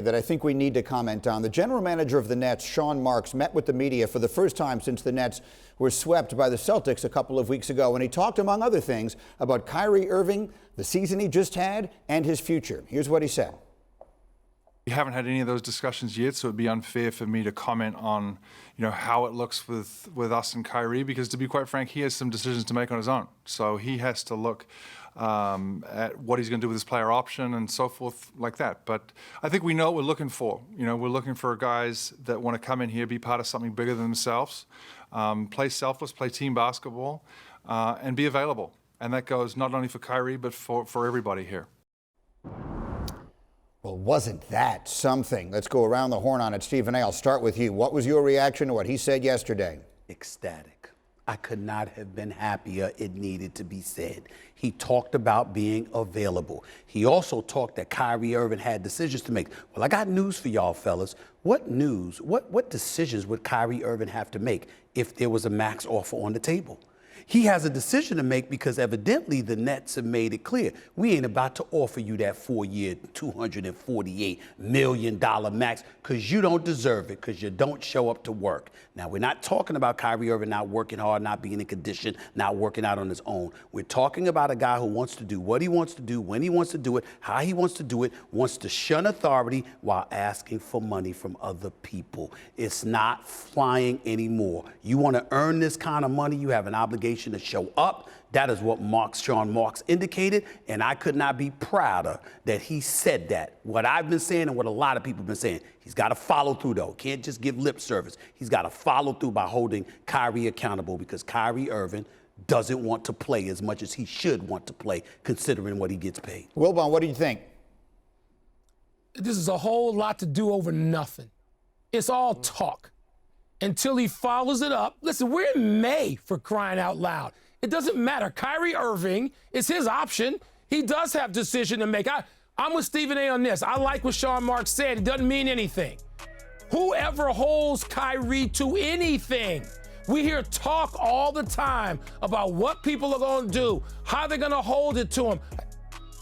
that I think we need to comment on. The general manager of the Nets, Sean Marks, met with the media for the first time since the Nets were swept by the Celtics a couple of weeks ago, and he talked, among other things, about Kyrie Irving, the season he just had, and his future. Here's what he said. We haven't had any of those discussions yet, so it'd be unfair for me to comment on, how it looks with us and Kyrie, because to be quite frank, he has some decisions to make on his own. So he has to look at what he's going to do with his player option and so forth like that. But I think we know what we're looking for. We're looking for guys that want to come in here, be part of something bigger than themselves, play selfless, play team basketball, and be available. And that goes not only for Kyrie, but for everybody here. Well, wasn't that something? Let's go around the horn on it. Stephen A., I'll start with you. What was your reaction to what he said yesterday? Ecstatic. I could not have been happier. It needed to be said. He talked about being available. He also talked that Kyrie Irving had decisions to make. Well, I got news for y'all, fellas. What news, what decisions would Kyrie Irving have to make if there was a max offer on the table? He has a decision to make because evidently the Nets have made it clear. We ain't about to offer you that 4-year, $248 million max because you don't deserve it, because you don't show up to work. Now, we're not talking about Kyrie Irving not working hard, not being in condition, not working out on his own. We're talking about a guy who wants to do what he wants to do, when he wants to do it, how he wants to do it, wants to shun authority while asking for money from other people. It's not flying anymore. You want to earn this kind of money, you have an obligation to show up. That is what Sean Marks indicated, and I could not be prouder that he said that. What I've been saying and what a lot of people have been saying, he's got to follow through, though. Can't just give lip service. He's got to follow through by holding Kyrie accountable, because Kyrie Irving doesn't want to play as much as he should want to play, considering what he gets paid. Wilbon, what do you think? This is a whole lot to do over nothing. It's all talk until he follows it up. Listen, we're in May, for crying out loud. It doesn't matter. Kyrie Irving is his option. He does have decision to make. I'm with Stephen A. on this. I like what Sean Marks said. It doesn't mean anything. Whoever holds Kyrie to anything, we hear talk all the time about what people are going to do, how they're going to hold it to him.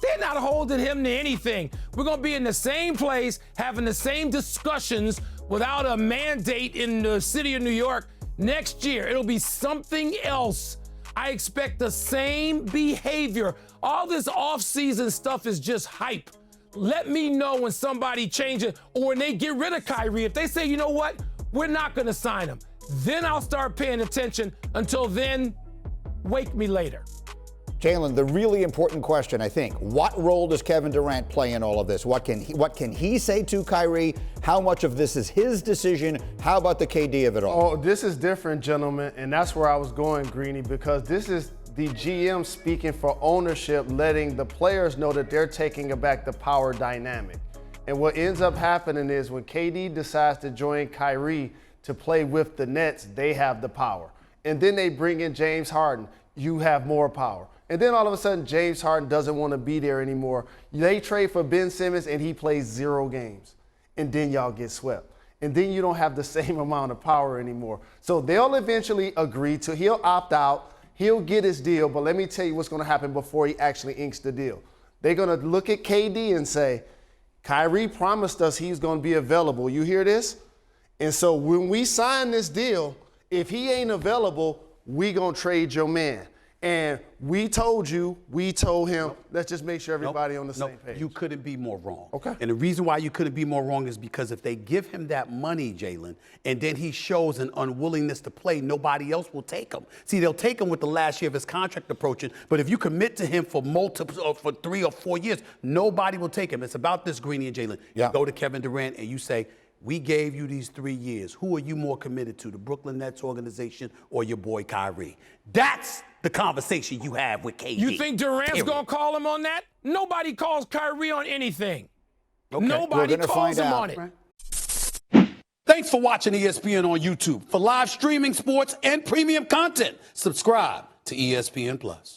They're not holding him to anything. We're going to be in the same place, having the same discussions without a mandate in the city of New York next year. It'll be something else. I expect the same behavior. All this off-season stuff is just hype. Let me know when somebody changes or when they get rid of Kyrie. If they say, you know what, we're not going to sign him, then I'll start paying attention. Until then, wake me later. Jalen, the really important question, I think, what role does Kevin Durant play in all of this? What can he say to Kyrie? How much of this is his decision? How about the KD of it all? Oh, this is different, gentlemen, and that's where I was going, Greeny, because this is the GM speaking for ownership, letting the players know that they're taking back the power dynamic. And what ends up happening is when KD decides to join Kyrie to play with the Nets, they have the power. And then they bring in James Harden. You have more power. And then all of a sudden, James Harden doesn't want to be there anymore. They trade for Ben Simmons, and he plays 0 games. And then y'all get swept. And then you don't have the same amount of power anymore. So they'll eventually agree to, he'll opt out, he'll get his deal, but let me tell you what's going to happen before he actually inks the deal. They're going to look at KD and say, Kyrie promised us he's going to be available. You hear this? And so when we sign this deal, if he ain't available, we going to trade your man. And we told him, let's just make sure everybody on the same page. You couldn't be more wrong. Okay. And the reason why you couldn't be more wrong is because if they give him that money, Jalen, and then he shows an unwillingness to play, nobody else will take him. See, they'll take him with the last year of his contract approaching, but if you commit to him for 3 or 4 years, nobody will take him. It's about this, Greeny and Jalen. Yeah. You go to Kevin Durant and you say, we gave you these 3 years. Who are you more committed to, the Brooklyn Nets organization or your boy Kyrie? That's the conversation you have with KD. You think Durant's going to call him on that? Nobody calls Kyrie on anything. Okay. Nobody calls him on it. Right. Thanks for watching ESPN on YouTube. For live streaming, sports, and premium content, subscribe to ESPN+.